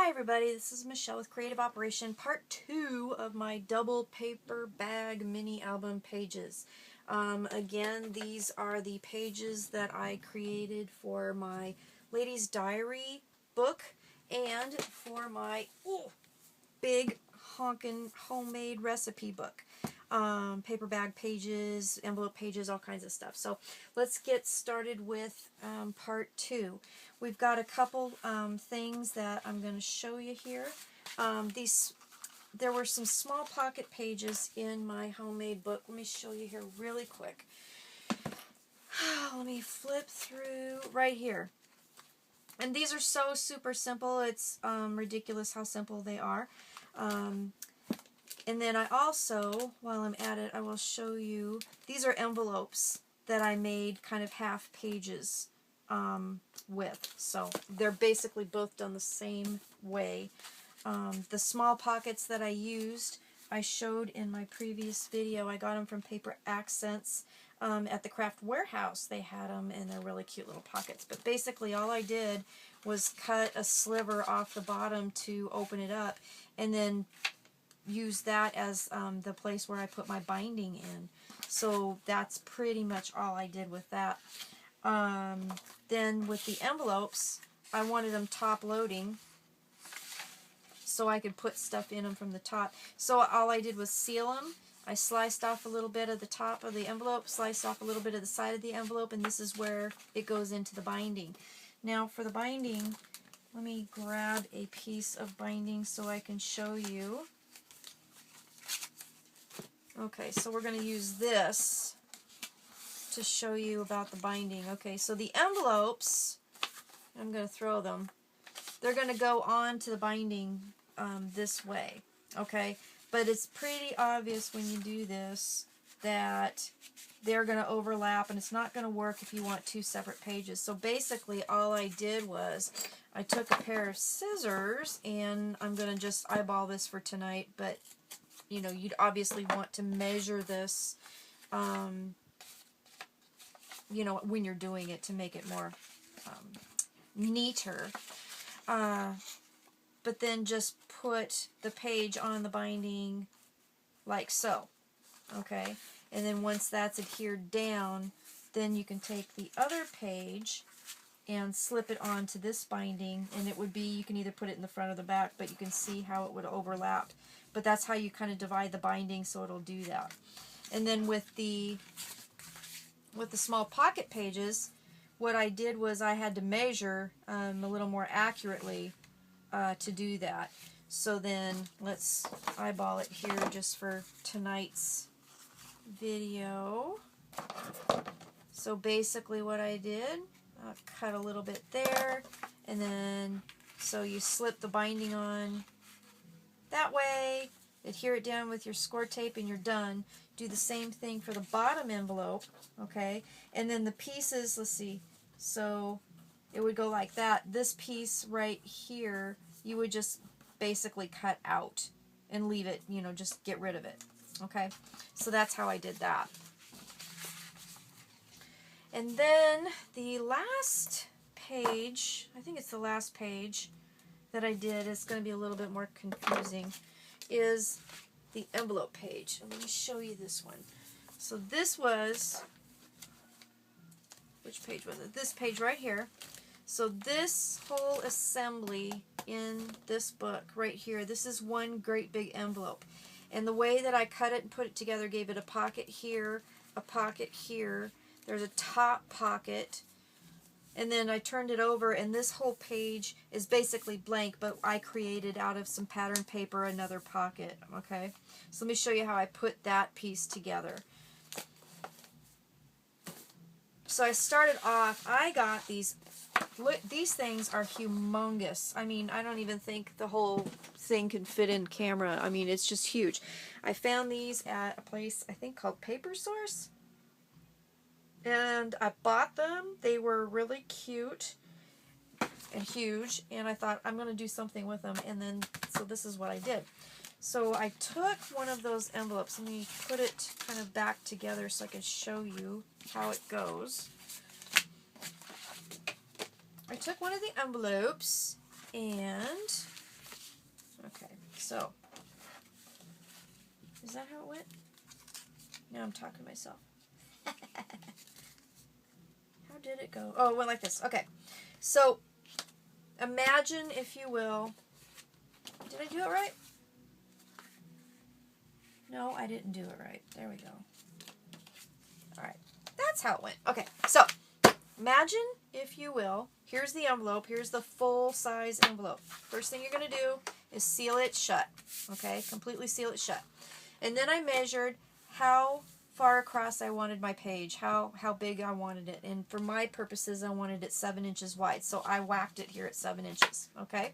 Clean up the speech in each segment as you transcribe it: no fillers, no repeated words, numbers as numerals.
Hi everybody, this is Michelle with Creative Operation, part 2 of my double paper bag mini album pages. Again, these are the pages that I created for my Ladies Diary book and for my big honkin' homemade recipe book. Paper bag pages, envelope pages, all kinds of stuff. So let's get started with part 2. We've got a couple things that I'm going to show you here. There were some small pocket pages in my homemade book. Let me show you here really quick. Let me flip through right here. And these are so super simple. It's ridiculous how simple they are. And then I also, while I'm at it, I will show you, these are envelopes that I made kind of half pages with. So they're basically both done the same way. The small pockets that I used, I showed in my previous video. I got them from Paper Accents at the Craft Warehouse. They had them, and they're really cute little pockets. But basically all I did was cut a sliver off the bottom to open it up, and then use that as the place where I put my binding in. So that's pretty much all I did with that. Then with the envelopes, I wanted them top loading so I could put stuff in them from the top. So all I did was seal them. I sliced off a little bit of the top of the envelope, sliced off a little bit of the side of the envelope, and this is where it goes into the binding. Now for the binding, let me grab a piece of binding so I can show you. Okay, so we're going to use this to show you about the binding. Okay, so the envelopes, I'm going to throw them, they're going to go on to the binding this way, okay? But it's pretty obvious when you do this that they're going to overlap, and it's not going to work if you want two separate pages. So basically all I did was I took a pair of scissors, and I'm going to just eyeball this for tonight, but you know, you'd obviously want to measure this, you know, when you're doing it to make it more neater. But then just put the page on the binding like so, okay? And then once that's adhered down, then you can take the other page and slip it onto this binding, and it would be, you can either put it in the front or the back, but you can see how it would overlap. But that's how you kind of divide the binding, so it'll do that. And then with the small pocket pages, what I did was I had to measure a little more accurately to do that. So then let's eyeball it here just for tonight's video. So basically what I did, I'll cut a little bit there, and then so you slip the binding on that way, adhere it down with your score tape, and you're done. Do the same thing for the bottom envelope, okay? And then the pieces, let's see, so it would go like that. This piece right here, you would just basically cut out and leave it, you know, just get rid of it, okay? So that's how I did that. And then the last page, I think it's the last page that I did, it's going to be a little bit more confusing, is the envelope page. And let me show you this one. So this was, which page was it? This page right here. So this whole assembly in this book right here, this is one great big envelope. And the way that I cut it and put it together gave it a pocket here, a pocket here. There's a top pocket, and then I turned it over, and this whole page is basically blank, but I created out of some pattern paper another pocket, okay? So let me show you how I put that piece together. So I started off, I got these, look, these things are humongous. I mean, I don't even think the whole thing can fit in camera. I mean, it's just huge. I found these at a place, I think, called Paper Source. And I bought them. They were really cute and huge, and I thought I'm going to do something with them, and then so this is what I did. So I took one of those envelopes, let me put it kind of back together so I can show you how it goes. I took one of the envelopes, and So, is that how it went? Now I'm talking to myself. How did it go? Oh, it went like this. Okay. So, imagine, if you will, did I do it right? No, I didn't do it right. There we go. Alright. That's how it went. Okay. So, imagine, if you will, here's the envelope. Here's the full-size envelope. First thing you're going to do is seal it shut. Okay? Completely seal it shut. And then I measured how far across I wanted my page, how big I wanted it. And for my purposes, I wanted it 7 inches wide. So I whacked it here at 7 inches. Okay?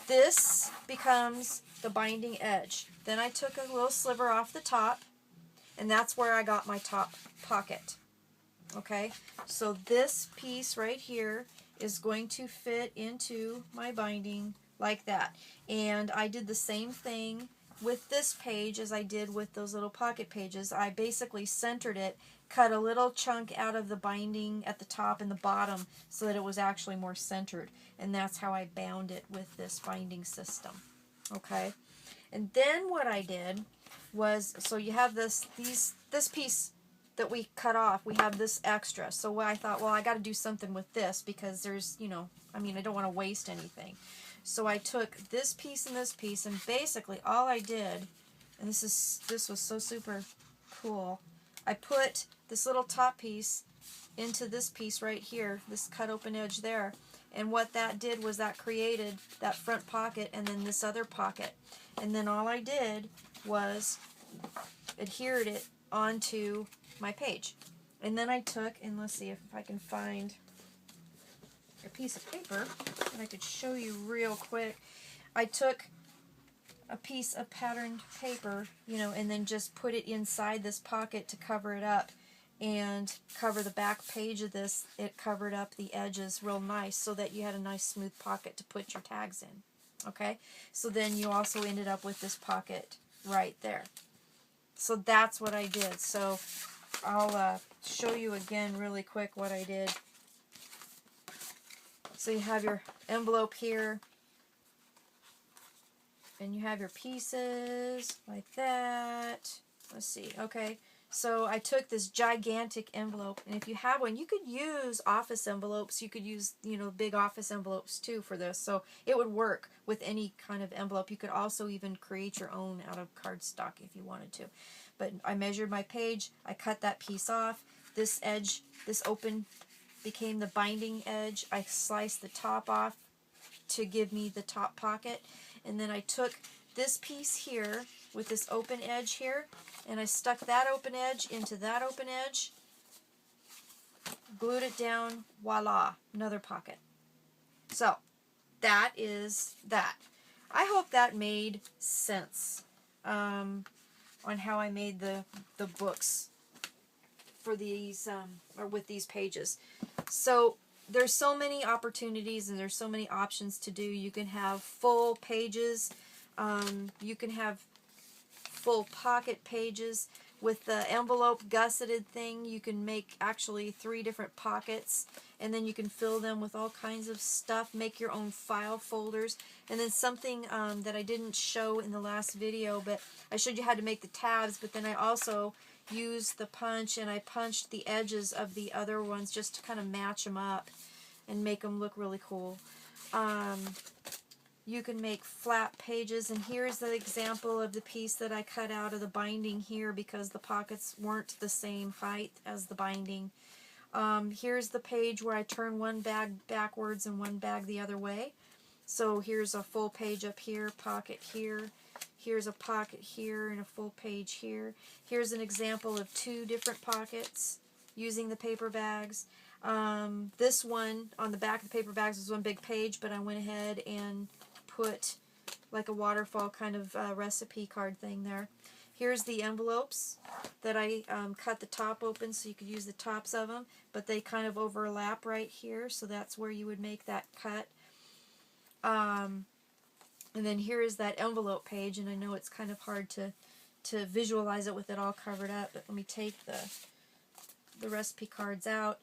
This becomes the binding edge. Then I took a little sliver off the top, and that's where I got my top pocket. Okay? So this piece right here is going to fit into my binding like that. And I did the same thing with this page as I did with those little pocket pages. I basically centered it, cut a little chunk out of the binding at the top and the bottom so that it was actually more centered. And that's how I bound it with this binding system. Okay? And then what I did was, so you have this piece that we cut off, we have this extra. So I thought, well, I got to do something with this because there's, you know, I mean, I don't want to waste anything. So I took this piece, and basically all I did, and this was so super cool, I put this little top piece into this piece right here, this cut open edge there, and what that did was that created that front pocket and then this other pocket. And then all I did was adhered it onto my page. And then I took, and let's see if I can find a piece of paper that I could show you real quick. I took a piece of patterned paper, you know, and then just put it inside this pocket to cover it up and cover the back page of this. It covered up the edges real nice so that you had a nice smooth pocket to put your tags in. Okay? So then you also ended up with this pocket right there. So that's what I did. So I'll show you again really quick what I did. So you have your envelope here, and you have your pieces like that. Let's see. Okay. So I took this gigantic envelope, and if you have one, you could use office envelopes. You could use, you know, big office envelopes too for this. So it would work with any kind of envelope. You could also even create your own out of cardstock if you wanted to. But I measured my page. I cut that piece off. This edge, this open, became the binding edge. I sliced the top off to give me the top pocket. And then I took this piece here with this open edge here, and I stuck that open edge into that open edge, glued it down, voila, another pocket. So that is that. I hope that made sense on how I made the books for these, or with these pages. So there's so many opportunities and there's so many options to do. You can have full pages. You can have full pocket pages. With the envelope gusseted thing, you can make actually 3 different pockets, and then you can fill them with all kinds of stuff, make your own file folders. And then something that I didn't show in the last video, but I showed you how to make the tabs, but then I also used the punch, and I punched the edges of the other ones just to kind of match them up and make them look really cool. You can make flat pages, and here's the example of the piece that I cut out of the binding here because the pockets weren't the same height as the binding. Here's the page where I turn one bag backwards and one bag the other way. So here's a full page up here, pocket here. Here's a pocket here and a full page here. Here's an example of 2 different pockets using the paper bags. This one on the back of the paper bags was one big page, but I went ahead and put like a waterfall kind of recipe card thing there. Here's the envelopes that I cut the top open so you could use the tops of them, but they kind of overlap right here, so that's where you would make that cut. And then here is that envelope page, and I know it's kind of hard to visualize it with it all covered up, but let me take the recipe cards out.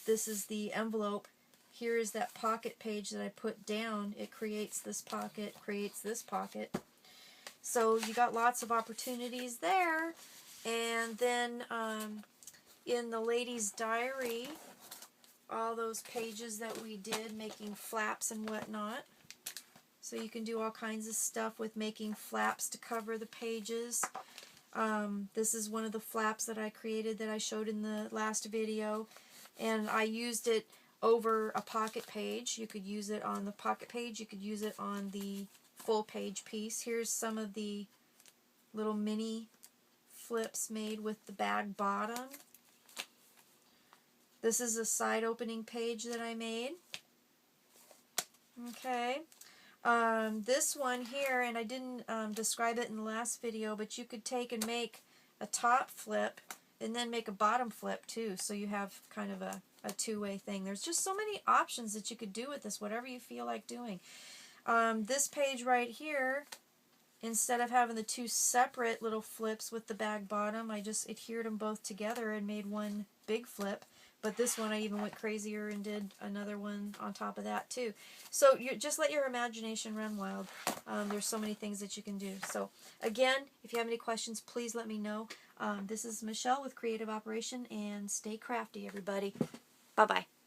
This is the envelope. Here is that pocket page that I put down. It creates this pocket, creates this pocket. So you got lots of opportunities there. And then in the Ladies' Diary, all those pages that we did making flaps and whatnot. So you can do all kinds of stuff with making flaps to cover the pages. This is one of the flaps that I created that I showed in the last video. And I used it over a pocket page. You could use it on the pocket page. You could use it on the full page piece. Here's some of the little mini flips made with the bag bottom. This is a side opening page that I made. Okay. This one here, and I didn't describe it in the last video, but you could take and make a top flip and then make a bottom flip too, so you have kind of a two-way thing. There's just so many options that you could do with this, whatever you feel like doing. This page right here, instead of having the two separate little flips with the bag bottom, I just adhered them both together and made one big flip. But this one I even went crazier and did another one on top of that too. So you just let your imagination run wild. There's so many things that you can do. So again, if you have any questions, please let me know. This is Michelle with Creative Operation, and stay crafty, everybody. Bye-bye.